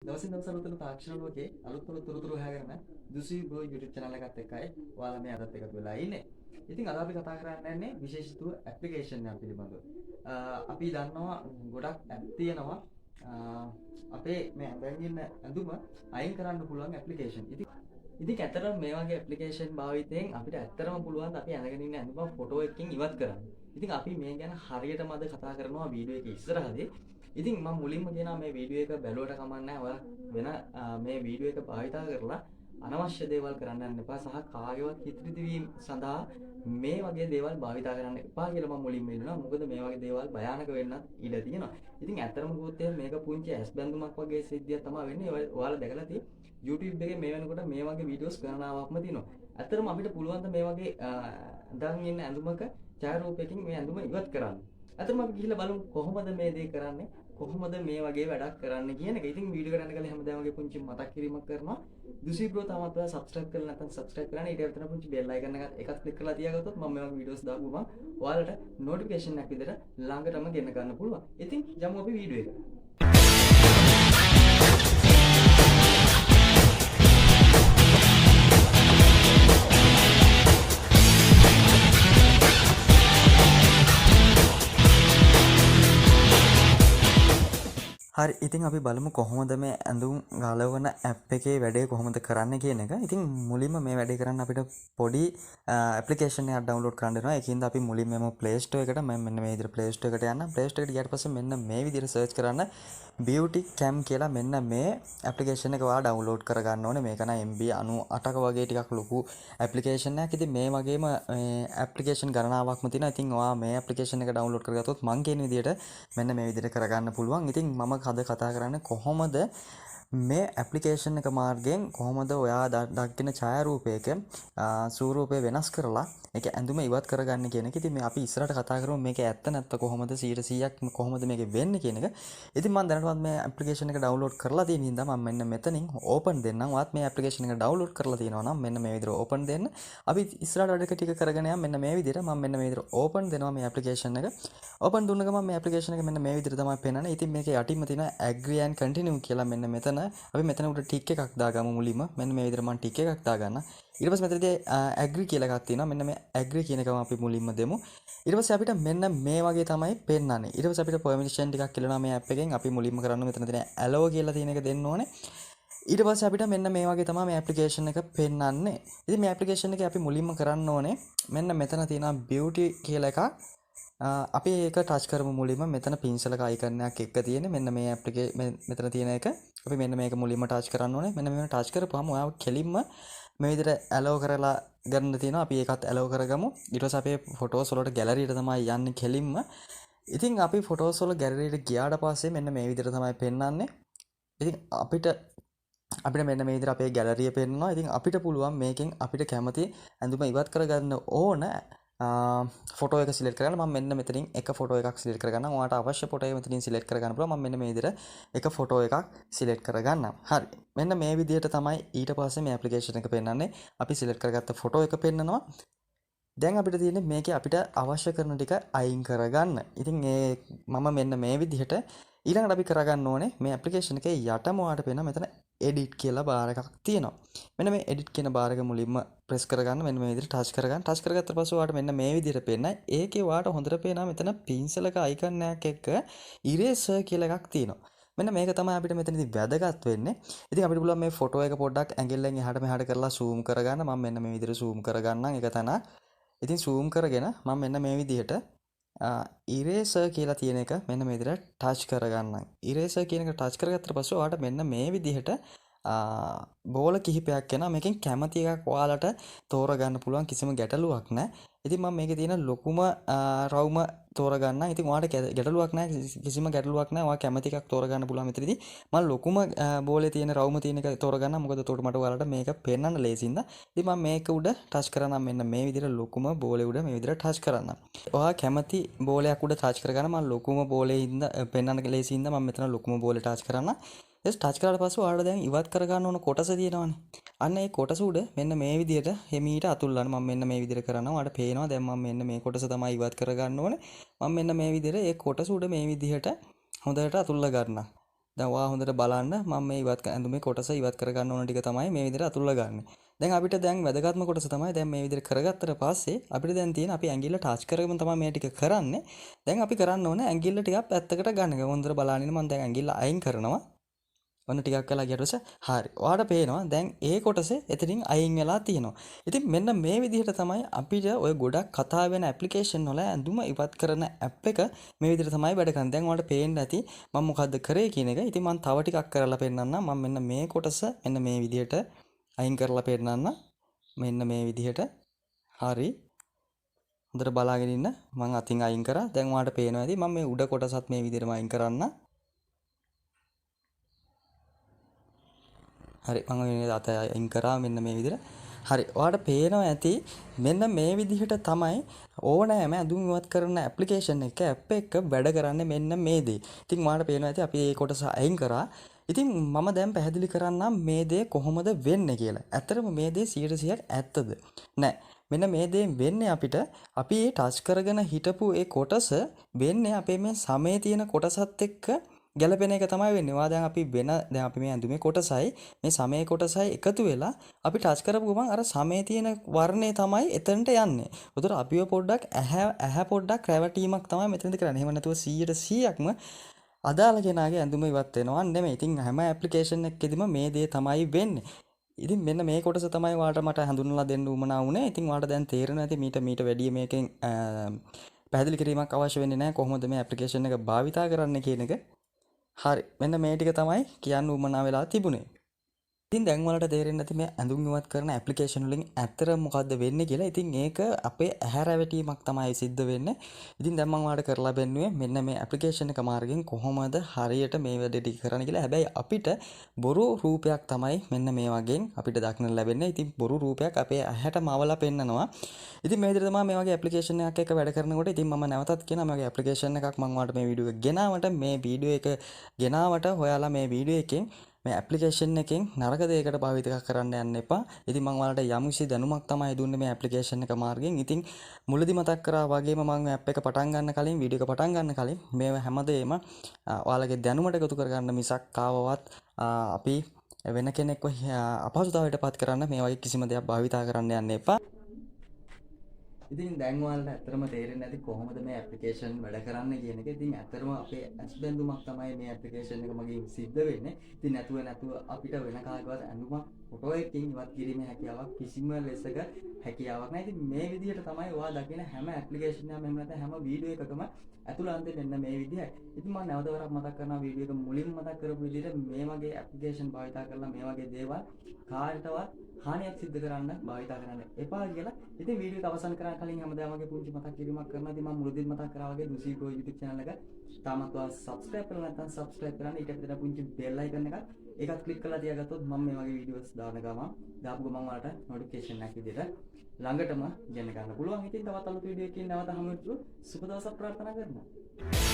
දවසින් දවස අලුතෙන් තාක්ෂණ ලෝකේ අලුත් තොරතුරු හොයාගෙන DUSI BRO YouTube channel එකත් එක්කයි ඔයාලා මේ අදත් එකතු වෙලා ඉන්නේ. ඉතින් අද අපි කතා කරන්නේ විශේෂිත ඇප්ලිකේෂන් එකක් පිළිබඳව. අපි දන්නවා ගොඩක් ඇප් තියෙනවා අපේ මේ දැන් ඉන්න ඇඳුම අයින් කරන්න පුළුවන් ඇප්ලිකේෂන්. ඉතින් ඇත්තටම මේ වගේ ඇප්ලිකේෂන් භාවිතයෙන් අපිට ඇත්තටම පුළුවන් අපි අඳගෙන ඉන්න ඇඳුම ෆොටෝ එකකින් ඉවත් කරන්න. ඉතින් අපි මේ ගැන හරියටම අද කතා කරනවා වීඩියෝ එකේ ඉස්සරහදී. ඉතින් මම මුලින්ම කියනවා මේ වීඩියෝ එක බැලුවට කමක් නැහැ. ඔයාලා වෙන මේ වීඩියෝ එක භාවිතා කරලා අනවශ්‍ය දේවල් කරන්න යන්න එපා සහ කාගේවත් හිත රිදවීම සඳහා මේ වගේ දේවල් භාවිතා කරන්න එපා කියලා මම මුලින්ම ඉල්ලනවා. මොකද මේ වගේ දේවල් භයානක වෙන්නත් ඉඩ තියෙනවා. ඉතින් ඇත්තටම කිව්වොත් මේක පුංචි ඇස් බැඳුමක් වගේ සිද්ධියක් තමයි වෙන්නේ. ඔයාලා දැකලා තියෙන්නේ YouTube එකේ මේ වෙනකොට මේ වගේ වීඩියෝස් ගණනාවක්ම තියෙනවා. ඇත්තටම අපිට පුළුවන් ද මේ වගේ දැන් ඉන්න ඇඳුමක ඡායාරූපයකින් මේ ඇඳුම ඉවත් කරන්න. ඇත්තටම අපි ගිහිල්ලා බලමු කොහොමද මේ දේ කරන්නේ. කොහොමද මේ වගේ වැඩක් කරන්න කියන එක. ඉතින් වීඩියෝ එක ගන්න කලින් හැමදාම වගේ පුංචි මතක් කිරීමක් කරනවා. DUSI BRO තාමත් ඔයාලා subscribe කරලා නැත්නම් subscribe කරන්න. ඊට පස්සේ පුංචි bell icon එකත් click කරලා තියාගත්තොත් මම මේ වගේ වීඩියෝස් දාපුවම ඔයාලට notification එකක් විදිහට ළඟටම ගෙන ගන්න පුළුවන්. ඉතින් යමු අපි වීඩියෝ එකට. හරි ඉතින් අපි බලමු කොහොමද මේ ඇඳුම් ගලවන ඇප් එකේ වැඩේ කොහොමද කරන්න කියන එක. ඉතින් මුලින්ම මේ වැඩේ කරන්න අපිට පොඩි ඇප්ලිකේෂන් එකක් ඩවුන්ලෝඩ් කරන්න වෙනවා. ඒකින්ද අපි මුලින්ම යමු Play Store එකට. මම මෙන්න මේ විදිහට Play Store එකට යන්න. Play Store එකට ගියාට පස්සේ මෙන්න මේ විදිහට සර්ච් කරන්න beauty cam කියලා මෙන්න මේ ඇප්ලිකේෂන් එක ඔයාලා ඩවුන්ලෝඩ් කරගන්න ඕනේ. මේක නම් MB 98ක වගේ ටිකක් ලොකු ඇප්ලිකේෂන් එකක්. ඉතින් මේ වගේම ඇප්ලිකේෂන් ගණනාවක්ම තියෙනවා. ඉතින් ඔයා මේ ඇප්ලිකේෂන් එක ඩවුන්ලෝඩ් කරගත්තොත් මං කියන විදිහට මෙන්න මේ විදිහට කරගන්න පුළුවන්. ඉතින් මම අද කතා කරන්නේ කොහොමද මේ ඇප්ලිකේෂන් එක මාර්ගයෙන් කොහොමද ඔයා දක්වන ඡායාරූපයක ස්වරූපය වෙනස් කරලා ඒක ඇඳුම ඉවත් කරගන්න කියන එක. ඉතින් මේ අපි ඉස්සරහට කතා කරමු මේක ඇත්ත නැත්ත කොහොමද 100%ක් කොහොමද මේක වෙන්නේ කියන එක. ඉතින් මම දැනටවත් මේ ඇප්ලිකේෂන් එක ඩවුන්ලෝඩ් කරලා තියෙන හින්දා මම මෙන්න මෙතනින් ඕපන් දෙන්නම්. ඔයාත් මේ ඇප්ලිකේෂන් එක ඩවුන්ලෝඩ් කරලා තියෙනවා නම් මෙන්න මේ විදිහට ඕපන් දෙන්න. අපි ඉස්සරහට වැඩ ටික කරගෙන යමු. මෙන්න මේ විදිහට මම මෙන්න මේ විදිහට ඕපන් දෙනවා මේ ඇප්ලිකේෂන් එක. ඕපන් දුන්න ගමන් මේ ඇප්ලිකේෂන් එක මෙන්න මේ විදිහට තමයි පෙන්නන්නේ. ඉතින් මේකේ යටින්ම තියෙන agree and continue කියලා මෙන්න මෙතන අපි මෙතන උඩ ටික් එකක් දාගමු මුලින්ම. මෙන්න මේ විදිහට මම ටික් එකක් දාගන්න. ඊට පස්සේ මෙතනදී agree කියලා එකක් තියෙනවා. මෙන්න මේ agree කියන එකම අපි මුලින්ම දෙමු. ඊට පස්සේ අපිට මෙන්න මේ වගේ තමයි පෙන්නන්නේ. ඊට පස්සේ අපිට permission ටිකක් කියලානවා මේ app එකෙන්. අපි මුලින්ම කරන්න මෙතන තියෙන allow කියලා තියෙන එක දෙන්න ඕනේ. ඊට පස්සේ අපිට මෙන්න මේ වගේ තමයි මේ ඇප්ලිකේෂන් එක පෙන්නන්නේ. ඉතින් මේ ඇප්ලිකේෂන් එකේ අපි මුලින්ම කරන්න ඕනේ මෙන්න මෙතන තියෙන beauty කියලා එකක්. අපි ඒක ටච් කරමු මුලින්ම. මෙතන පින්සලක අයිකන් එකක් එක්ක තියෙන මෙන්න මේ මෙතන තියෙන එක අපි මෙන්න මේක මුලින්ම ටච් කරන්න ඕනේ. මෙන්න මේක ටච් කරපුවාම ඔයාව කෙලින්ම මේ විදිහට allow කරලා ගන්න තියෙනවා. අපි ඒකත් allow කරගමු. ඊට පස්සේ අපේ ෆොටෝස් වලට ගැලරියට තමයි යන්නේ කෙලින්ම. ඉතින් අපි ෆොටෝස් වල ගැලරියට ගියාට පස්සේ මෙන්න මේ විදිහට තමයි පෙන්වන්නේ. ඉතින් අපිට මෙන්න මේ විදිහට අපේ ගැලරිය පෙන්වනවා. ඉතින් අපිට පුළුවන් මේකෙන් අපිට කැමති ඇඳුම ඉවත් කරගන්න ඕන ෆොටෝ එක සිලෙක්ට් කරගන්න. මම මෙන්න මෙතනින් එක ෆොටෝ එකක් සිලෙක්ට් කරගන්නම්. ඔයාලට අවශ්‍ය ෆොටෝ එක මෙතනින් සිලෙක්ට් කරගන්න පුළුවන්. මම මෙන්න මේ විදිහට එක ෆොටෝ එකක් සිලෙක්ට් කරගන්නම්. හරි. මෙන්න මේ විදිහට තමයි ඊට පස්සේ මේ ඇප්ලිකේෂන් එක පෙන්වන්නේ. අපි සිලෙක්ට් කරගත්ත ෆොටෝ එක පෙන්නනවා. දැන් අපිට තියෙන්නේ මේකේ අපිට අවශ්‍ය කරන ටික අයින් කරගන්න. ඉතින් මම මෙන්න මේ විදිහට ඊළඟට අපි කරගන්න ඕනේ මේ ඇප්ලිකේෂන් එකේ යටම ඔයාලට පේනවා මෙතන edit කියලා බාර් එකක් තියෙනවා. මෙන්න මේ edit කියන බාර් එක මුලින්ම press කරගන්න. මෙන්න මේ විදිහට touch කරගන්න. touch කරගත්ත පස්සේ ඔයාලට මෙන්න මේ විදිහට පේනවා. ඒකේ ඔයාලට හොඳට පේනවා මෙතන පින්සලක icon එකක් එක්ක eraser කියලා එකක් තියෙනවා. මෙන්න මේක තමයි අපිට මෙතනදී වැදගත් වෙන්නේ. ඉතින් අපිට පුළුවන් මේ ෆොටෝ එක පොඩ්ඩක් ඇඟිල්ලෙන් එහාට මෙහාට කරලා zoom කරගන්න. මම මෙන්න මේ විදිහට zoom කරගන්නම්. ඒක තන. ඉතින් zoom කරගෙන මම මෙන්න මේ විදිහට eraser කියලා තියෙන එක මෙන්න මේ විදිහට touch කරගන්නම්. eraser කියන එක touch කරගත්තට පස්සේ ඔයාලට මෙන්න මේ විදිහට බෝල කිහිපයක් එනවා. මේකෙන් කැමති එකක් ඔයාලට තෝරගන්න පුළුවන්. කිසිම ගැටලුවක් නැහැ. ඉතින් මම මේකේ තියෙන ලොකුම රවුම තෝරගන්න. ඉතින් ඔයාලට ගැටලුවක් නැහැ. කිසිම ගැටලුවක් නැහැ. ඔයා කැමති එකක් තෝරගන්න පුළුවන් මෙතනදී. මම ලොකුම බෝලේ තියෙන රවුම තියෙන එක තෝරගන්න. මොකද එතකොට මට ඔයාලට මේක පෙන්වන්න ලේසියිද. ඉතින් මම මේක උඩ ටච් කරනම් මෙන්න මේ විදිහට ලොකුම බෝලේ උඩ මේ විදිහට ටච් කරන්න. ඔයා කැමති බෝලයක් උඩ ටච් කරගන්න. මම ලොකුම බෝලේ ඉඳ පෙන්වන්න ලේසියිද මම මෙතන ලොකුම බෝලේ ටච් කරන්න. ටච් කරාට පස්සේ ඔයාලට දැන් ඉවත් කරගන්න ඕන කොටස තියෙනවානේ. අන්න ඒ කොටස උඩ මෙන්න මේ විදිහට හිමීට අතුල්ලන්න. මම මෙන්න මේ විදිහට කරනවා. ඔයාලට පේනවා දැන් මම මෙන්න මේ කොටස තමයි ඉවත් කරගන්න ඕනේ. මම මෙන්න මේ විදිහට ඒ කොටස උඩ මේ විදිහට හොඳට අතුල්ලා ගන්නවා. දැන් ඔයා හොඳට බලන්න මම මේ ඉවත් ඇඳුමේ කොටස ඉවත් කරගන්න ඕන ටික තමයි මේ විදිහට අතුල්ලා ගන්න. දැන් අපිට දැන් වැදගත්ම කොටස තමයි දැන් මේ විදිහට කරගත්තට පස්සේ අපිට දැන් තියෙන අපි ඇඟිල්ල ටච් කරගෙන තමයි මේ ටික කරන්නේ. දැන් අපි කරන්න ඕනේ ඇඟිල්ල ටිකක් පැත්තකට ගන්න. හොඳට බලන්න මම දැන් ඇඟිල්ල අයින් කරනවා. ඔන්න ටිකක් වෙලා ගියට පස්සේ හරි. ඔයාලට පේනවා දැන් ඒ කොටස එතනින් අයින් වෙලා තියෙනවා. ඉතින් මෙන්න මේ විදිහට තමයි අපිට ඔය ගොඩක් කතා වෙන ඇප්ලිකේෂන් වල ඇඳුම ඉවත් කරන ඇප් එක මේ විදිහට තමයි වැඩ කරන්නේ. දැන් ඔයාලට පේන්න ඇති මම මොකද්ද කරේ කියන එක. ඉතින් මම තව ටිකක් කරලා පෙන්නන්නම්. මම මෙන්න මේ කොටස මෙන්න මේ විදිහට අයින් කරලා පෙන්නන්න. මෙන්න මේ විදිහට. හරි. හොඳට බලාගෙන ඉන්න. මම අතින් අයින් කරා. දැන් ඔයාලට පේනවා ඇති මම මේ උඩ කොටසත් මේ විදිහටම අයින් කරන්න. හරි මම මේ අත අයින් කරා මෙන්න මේ විදිහට. හරි ඔයාලට පේනවා ඇති මෙන්න මේ විදිහට තමයි ඕනෑම ඇඳුම් ඉවත් කරන ඇප්ලිකේෂන් එක ඇප් එක වැඩ කරන්නේ මෙන්න මේ දේ. ඉතින් ඔයාලට පේනවා ඇති අපි මේ කොටස අයින් කරා. ඉතින් මම දැන් පැහැදිලි කරන්නම් මේ දේ කොහොමද වෙන්නේ කියලා. ඇත්තටම මේ දේ 100%ක් ඇත්තද? නෑ. මෙන්න මේ දේ වෙන්නේ අපිට අපි මේ ටච් කරගෙන හිටපු ඒ කොටස වෙන්නේ අපේ මේ සමේ තියෙන කොටසත් එක්ක ගැලපෙන එක තමයි වෙන්නේ. ඔයා දැන් අපි දැන් අපි මේ ඇඳුමේ කොටසයි මේ සමේ කොටසයි එකතු වෙලා අපි ටච් කරපු ගමන් අර සමේ තියෙන වර්ණය තමයි එතනට යන්නේ. උතර අපිව පොඩ්ඩක් ඇහැ පොඩ්ඩක් රැවටීමක් තමයි මෙතනදි කරන්නේ. එහෙම නැතුව 100%ක්ම අදාළ කෙනාගේ ඇඳුම ඉවත් වෙනවා නෙමෙයි. ඉතින් හැම ඇප්ලිකේෂන් එකකදීම මේ දේ තමයි වෙන්නේ. ඉතින් මෙන්න මේ කොටස තමයි ඔයාලට මට හඳුන්වලා දෙන්න උවමනා වුණේ. ඉතින් ඔයාලට දැන් තේරෙනවා ඇති මීට වැඩිය මේකෙන් පැහැදිලි කිරීමක් අවශ්‍ය වෙන්නේ නැහැ. කොහොමද මේ ඇප්ලිකේෂන් එක භාවිතා කරන්න කියන එක. හරි මෙන්න මේ ටික තමයි කියන්න උවමනා වෙලා තිබුණේ. ඉතින් දැන් වලට තේරෙන්නේ නැති මේ ඇඳුම් ඉවත් කරන ඇප්ලිකේෂන් වලින් ඇත්තට මොකද්ද වෙන්නේ කියලා. ඉතින් ඒක අපේ ඇහැ රැවටීමක් තමයි සිද්ධ වෙන්නේ. ඉතින් දැන් මම ඔයාලට කරලා බැලුවේ මෙන්න මේ ඇප්ලිකේෂන් එක මාර්ගෙන් කොහොමද හරියට මේ වැඩේ ටික කරන්න කියලා. හැබැයි අපිට බොරු රූපයක් තමයි මෙන්න මේ වගේ අපිට දක්නට ලැබෙන්නේ. ඉතින් බොරු රූපයක් අපේ ඇහැට මවලා පෙන්නනවා. ඉතින් මේ විදිහට තමයි මේ වගේ ඇප්ලිකේෂන් එකක් එක්ක වැඩ කරනකොට ඉතින් මම නැවතත් කියනවා මේ වගේ ඇප්ලිකේෂන් එකක් මම ඔයාලට මේ වීඩියෝ එක ගෙනාවට ඔයාලා මේ වීඩියෝ එකෙන් මේ ඇප්ලිකේෂන් එකෙන් නරක දෙයකට භාවිත කරන්න යන්න එපා. ඉතින් මම ඔයාලට යම්කිසි දැනුමක් තමයි දුන්නේ මේ ඇප්ලිකේෂන් එක මාර්ගෙන්. ඉතින් මුලදී මතක් කරා වගේම මම මේ ඇප් එක පටන් ගන්න කලින් වීඩියෝ එක පටන් ගන්න කලින් මේව හැමදේම ඔයාලගේ දැනුමට එකතු කරගන්න මිසක් කාවවත් අපි වෙන කෙනෙක්ව අපහසුතාවයටපත් කරන්න මේ වගේ කිසිම දෙයක් භාවිත කරන්න යන්න එපා. ඉතින් දැන් ඔයාලට ඇත්තටම තේරෙන්නේ නැති කොහොමද මේ ඇප්ලිකේෂන් වැඩ කරන්නේ කියන එක. ඉතින් ඇත්තටම අපේ ඇස් බැඳුමක් තමයි මේ ඇප්ලිකේෂන් එක මගින් සිද්ධ වෙන්නේ. ඉතින් නැතුව අපිට වෙන කාගවත් ඇඳුමක් ෆොටෝ එකකින් ඉවත් කිරීමේ හැකියාවක් කිසිම ලෙසක හැකියාවක් නැහැ. ඉතින් මේ විදිහට තමයි ඔයා දකින හැම ඇප්ලිකේෂන් එකක්ම එහෙම නැත්නම් හැම වීඩියෝ එකකම ඇතුළාන්තේ මෙන්න මේ විදිහයි. ඉතින් මම නැවත වරක් මතක් කරනවා වීඩියෝ එක මුලින්ම මතක් කරපු විදිහට මේ වගේ ඇප්ලිකේෂන් භාවිත කරලා මේ වගේ දේවල් කාටවත් හානියක් සිද්ධ කරන්න භාවිත කරන්න එපා කියලා. ඉතින් වීඩියෝ එක අවසන් කරන්න කලින් හැමදාම වගේ පුංචි මතක් කිරීමක් කරනවා. ඉතින් මම මුලදීත් මතක් කරා වගේ DUSI BRO YouTube channel එක තාමත් ඔයා subscribe කරලා නැත්නම් subscribe කරන්න. ඊට පස්සේ පුංචි bell icon එකක් ඒකත් click කරලා තියාගත්තොත් මම මේ වගේ videos දාපු ගමන් ඔයාලට notification එකක් විදිහට ළඟටම ගෙන ගන්න පුළුවන්. ඉතින් තවත් අලුත් වීඩියෝ එකකින් නැවත හමු වෙමු. සුබ දවසක් ප්‍රාර්ථනා කරනවා.